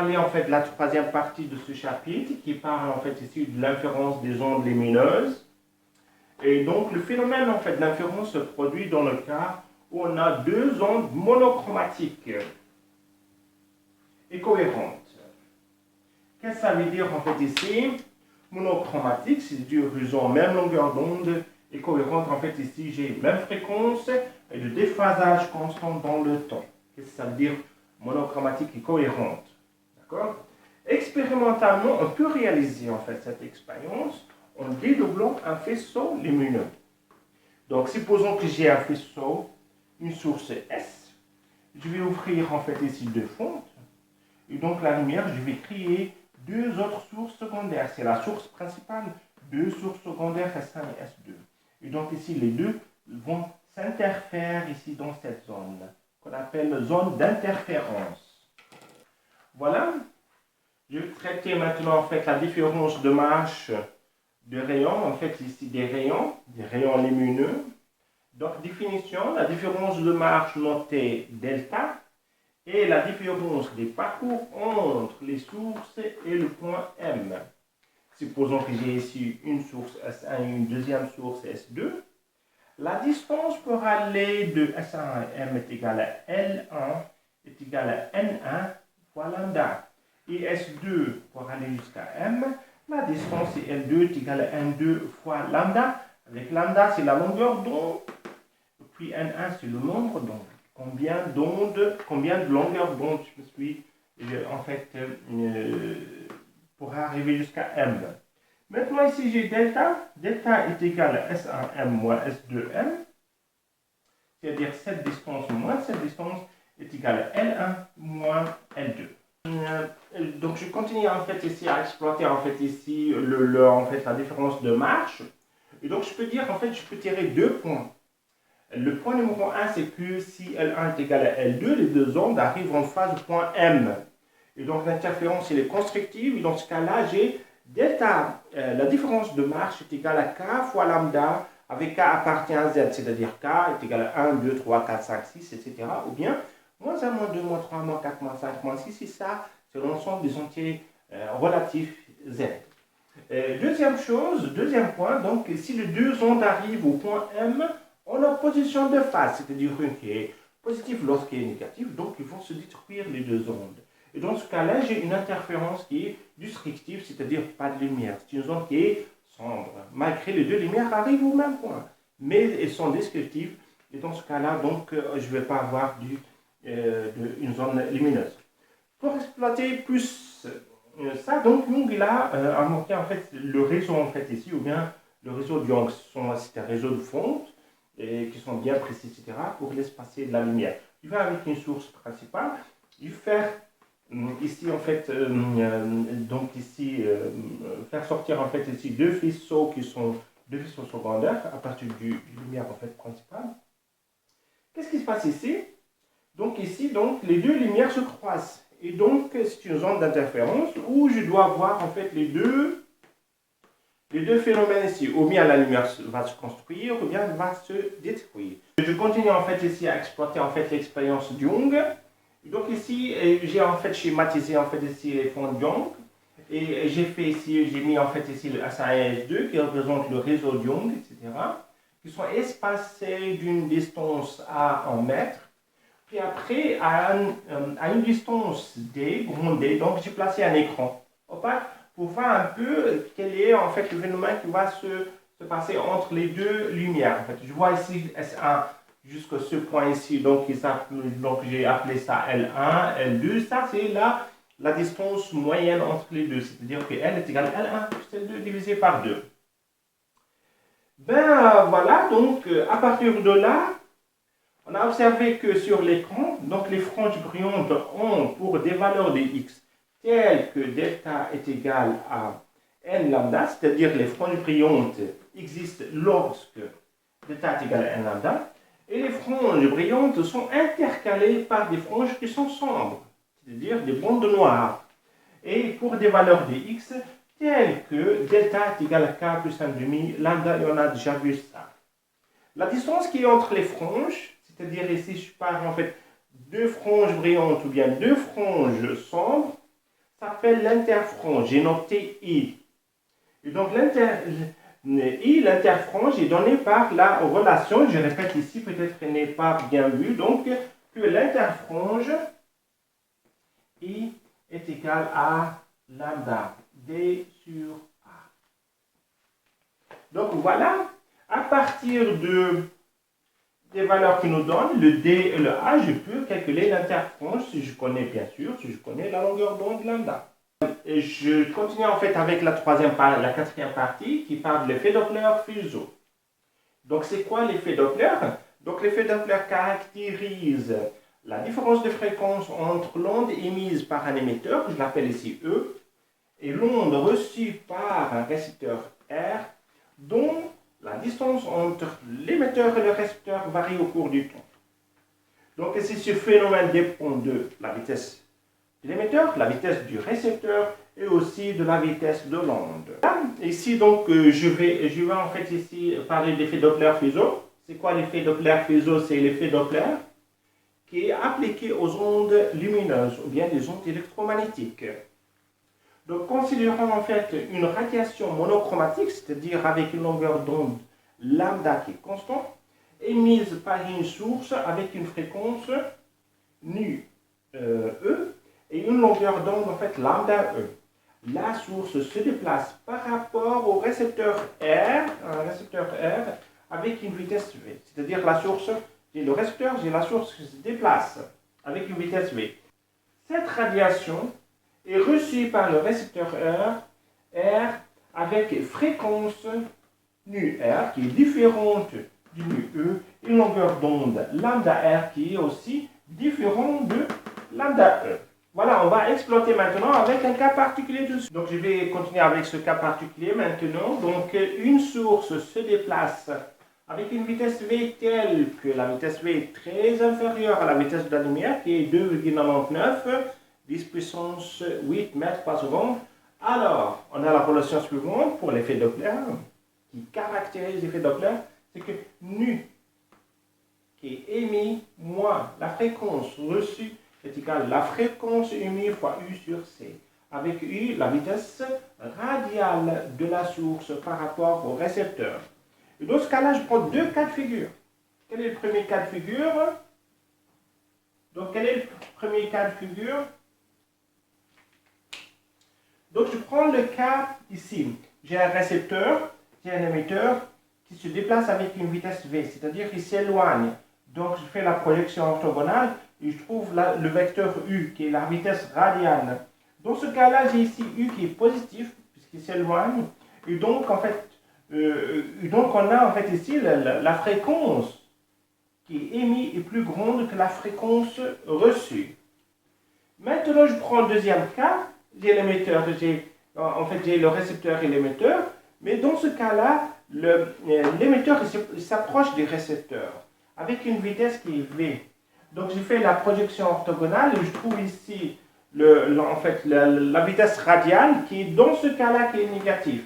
parler en fait de la troisième partie de ce chapitre qui parle en fait ici de l'inférence des ondes lumineuses. Et donc le phénomène en fait d'inférence se produit dans le cas où on a deux ondes monochromatiques et cohérentes. Qu'est-ce que ça veut dire en fait ici? Monochromatique, c'est-à-dire qu'ils ont même longueur d'onde, et cohérente en fait ici j'ai même fréquence et de déphasage constant dans le temps. Qu'est-ce que ça veut dire monochromatique et cohérente? D'accord? Expérimentalement, on peut réaliser en fait cette expérience en dédoublant un faisceau lumineux. Donc, supposons que j'ai un faisceau, une source S. Je vais ouvrir en fait ici deux fentes. Et donc, la lumière, je vais créer deux autres sources secondaires. C'est la source principale, deux sources secondaires S1 et S2. Et donc, ici, les deux vont s'interférer ici dans cette zone, qu'on appelle zone d'interférence. Voilà. Je vais traiter maintenant en fait la différence de marche de rayons, en fait ici des rayons lumineux. Donc définition, la différence de marche notée delta et la différence des parcours entre les sources et le point M. Supposons que j'ai ici une source S1 et une deuxième source S2. La distance pour aller de S1 à M est égale à L1 est égale à N1 fois lambda. Et S2 pour aller jusqu'à M, la distance est L2 est égale à N2 fois lambda. Avec lambda, c'est la longueur d'onde. Puis N1, c'est le nombre d'ondes. Combien de longueur d'onde je suis en fait pour arriver jusqu'à M. Maintenant, ici, j'ai delta. Delta est égal à S1M moins S2M. C'est-à-dire cette distance moins cette distance est égale à L1 moins L2. Donc je continue en fait ici à exploiter en fait ici en fait la différence de marche. Et donc je peux dire en fait je peux tirer deux points. Le point numéro 1 c'est que si L1 est égal à L2, les deux ondes arrivent en phase du point M. Et donc l'interférence elle est constructive. Et dans ce cas-là j'ai delta, la différence de marche est égale à K fois lambda avec K appartient à Z, c'est-à-dire K est égal à 1, 2, 3, 4, 5, 6, etc. Ou bien moins 1, moins 2, moins 3, moins 4, moins 5, moins 6, et ça, c'est l'ensemble des entiers relatifs Z. Deuxième point, donc si les deux ondes arrivent au point M, on a position de phase, c'est-à-dire qui est positif lorsqu'il est négatif, donc ils vont se détruire les deux ondes. Et dans ce cas-là, j'ai une interférence qui est destructive, c'est-à-dire pas de lumière. C'est une zone qui est sombre, malgré les deux lumières arrivent au même point. Mais elles sont descriptives, et dans ce cas-là, donc, je ne vais pas avoir une zone lumineuse. Pour exploiter plus ça, donc Young il a inventé en fait le réseau en fait ici, ou bien le réseau de Young, c'est un réseau de fontes qui sont bien précis, etc., pour laisser passer de la lumière. Il va avec une source principale, il fait ici en fait, donc ici, faire sortir en fait ici deux faisceaux qui sont deux faisceaux secondaires à partir du lumière en fait principale. Qu'est-ce qui se passe ici? Donc ici, donc, les deux lumières se croisent. Et donc, c'est une zone d'interférence où je dois voir en fait les deux phénomènes ici. Ou bien la lumière va se construire, ou bien elle va se détruire. Je continue en fait ici à exploiter en fait l'expérience de Young. Donc ici, j'ai en fait schématisé en fait ici les fonds de Young. Et j'ai fait ici, j'ai mis en fait ici le S1 et S2 qui représentent le réseau de Young, etc. Qui sont espacés d'une distance A en mètres. Puis après, à une distance D, grande D, donc j'ai placé un écran opaque pour voir un peu quel est en fait le phénomène qui va se passer entre les deux lumières. En fait, je vois ici S1 jusqu'à ce point ici, donc j'ai appelé ça L1, L2. Ça, c'est la distance moyenne entre les deux, c'est-à-dire que L est égal à L1 plus L2 divisé par 2. Ben voilà, donc à partir de là, on a observé que sur l'écran, donc les franges brillantes ont pour des valeurs de x telles que delta est égal à n lambda, c'est-à-dire les franges brillantes existent lorsque delta est égal à n lambda, et les franges brillantes sont intercalées par des franges qui sont sombres, c'est-à-dire des bandes noires, et pour des valeurs de x telles que delta est égal à k plus 1,5 lambda, et on a déjà vu ça. La distance qui est entre les franges, c'est-à-dire ici je parle en fait deux franges brillantes ou bien deux franges sombres, s'appelle l'interfrange. J'ai noté I. Et donc, l'interfrange est donné par la relation, je répète ici, peut-être qu'elle n'est pas bien vue, donc que l'interfrange I est égal à lambda D sur A. Donc voilà, à partir des valeurs qui nous donnent, le D et le A, je peux calculer l'interfrange si je connais bien sûr, si je connais la longueur d'onde lambda. Et je continue en fait avec la quatrième partie qui parle de l'effet Doppler-Fizeau. Donc c'est quoi l'effet Doppler? Donc l'effet Doppler caractérise la différence de fréquence entre l'onde émise par un émetteur, que je l'appelle ici E, et l'onde reçue par un récepteur R, dont la distance entre l'émetteur et le récepteur varie au cours du temps. Donc si ce phénomène dépend de la vitesse de l'émetteur, la vitesse du récepteur et aussi de la vitesse de l'onde. Ici donc je vais en fait ici parler de l'effet Doppler-Fizeau. C'est quoi l'effet Doppler-Fizeau? C'est l'effet Doppler qui est appliqué aux ondes lumineuses ou bien des ondes électromagnétiques. Donc considérons en fait une radiation monochromatique, c'est-à-dire avec une longueur d'onde lambda qui est constante, émise par une source avec une fréquence nu E et une longueur d'onde en fait lambda E. La source se déplace par rapport au récepteur R, un récepteur R avec une vitesse V. C'est-à-dire la source, j'ai le récepteur, j'ai la source qui se déplace avec une vitesse V. Cette radiation est reçue par le récepteur R avec fréquence nu R qui est différente du nu E, une longueur d'onde lambda R qui est aussi différente de lambda E. Voilà, on va exploiter maintenant avec un cas particulier dessus. Donc je vais continuer avec ce cas particulier maintenant. Donc une source se déplace avec une vitesse V telle que la vitesse V est très inférieure à la vitesse de la lumière qui est 2,99 10 puissance 8 mètres par seconde. Alors, on a la relation suivante pour l'effet Doppler qui caractérise l'effet Doppler, c'est que nu qui est émis moins la fréquence reçue est égal à la fréquence émise fois U sur C. Avec U, la vitesse radiale de la source par rapport au récepteur. Et dans ce cas-là, je prends deux cas de figure. Quel est le premier cas de figure? Donc, quel est le premier cas de figure? Donc, je prends le cas ici. J'ai un récepteur, j'ai un émetteur qui se déplace avec une vitesse V, c'est-à-dire qu'il s'éloigne. Donc, je fais la projection orthogonale et je trouve le vecteur U, qui est la vitesse radiale. Dans ce cas-là, j'ai ici U qui est positif, puisqu'il s'éloigne. Et donc, en fait, on a en fait ici la fréquence qui est émise est plus grande que la fréquence reçue. Maintenant, je prends le deuxième cas. J'ai l'émetteur, j'ai le récepteur et l'émetteur. Mais dans ce cas-là, l'émetteur s'approche du récepteur avec une vitesse qui est V. Donc, j'ai fait la projection orthogonale et je trouve ici la vitesse radiale qui est dans ce cas-là qui est négative.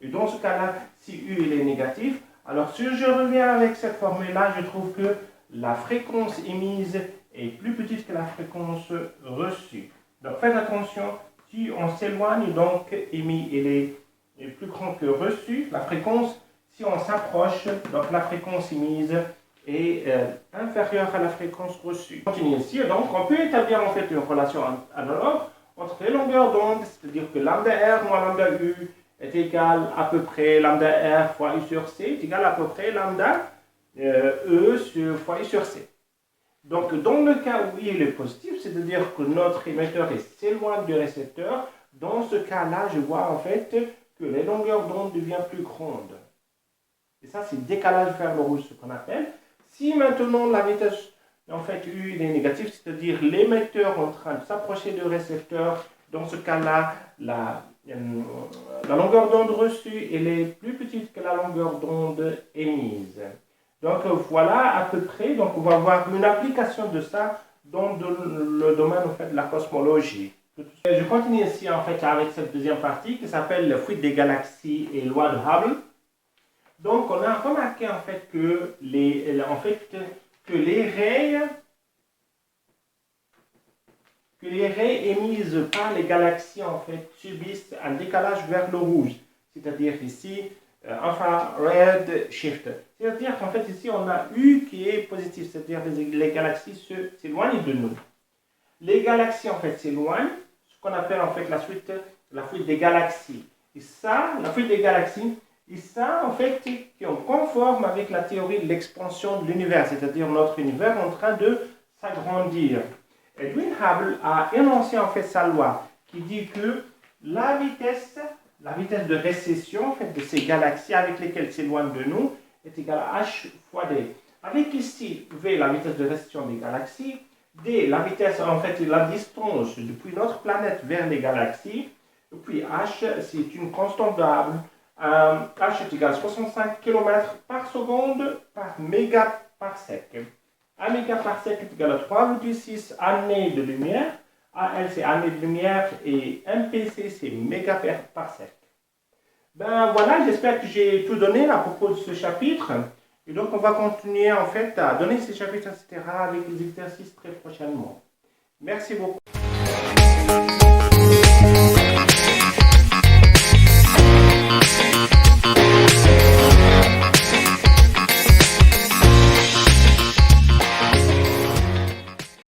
Et dans ce cas-là, si U il est négatif, alors si je reviens avec cette formule-là, je trouve que la fréquence émise est plus petite que la fréquence reçue. Donc, faites attention, si on s'éloigne, donc émis il est plus grand que reçu, la fréquence, si on s'approche, donc la fréquence émise est inférieure à la fréquence reçue. On continue ici, donc on peut établir en fait une relation analogue entre les longueurs d'onde, c'est-à-dire que lambda R moins lambda U est égal à peu près lambda R fois U sur C est égal à peu près lambda E fois U sur C. Donc dans le cas où il est positif, c'est-à-dire que notre émetteur s'éloigne du récepteur, dans ce cas-là, je vois en fait que les longueurs d'onde deviennent plus grandes. Et ça, c'est décalage vers le rouge, ce qu'on appelle. Si maintenant la vitesse, en fait, U est négative, c'est-à-dire l'émetteur en train de s'approcher du récepteur, dans ce cas-là, la longueur d'onde reçue elle est plus petite que la longueur d'onde émise. Donc voilà à peu près, donc on va voir une application de ça dans le domaine en fait, de la cosmologie. Je continue ici en fait avec cette deuxième partie qui s'appelle la fuite des galaxies et loi de Hubble. Donc on a remarqué en fait que les rayons que les raies émises par les galaxies en fait subissent un décalage vers le rouge, c'est-à-dire ici infrared shift. C'est-à-dire qu'en fait ici on a U qui est positif, c'est-à-dire les galaxies s'éloignent de nous. Les galaxies en fait s'éloignent, ce qu'on appelle en fait la fuite des galaxies. Et ça, la fuite des galaxies, et ça en fait qui est conforme avec la théorie de l'expansion de l'univers, c'est-à-dire notre univers en train de s'agrandir. Edwin Hubble a énoncé en fait sa loi qui dit que la vitesse de récession en fait, de ces galaxies avec lesquelles s'éloignent de nous est égale à h fois d. Avec ici v la vitesse de récession des galaxies, d la vitesse en fait la distance depuis notre planète vers les galaxies, et puis h c'est une constante de Hubble. H est égal à 65 km par seconde par mégaparsec. 1 mégaparsec est égal à 3,6 années de lumière. AL c'est années de lumière et MPC c'est mégaparsec. Ben voilà, j'espère que j'ai tout donné à propos de ce chapitre. Et donc on va continuer en fait à donner ces chapitres, etc. avec les exercices très prochainement. Merci beaucoup.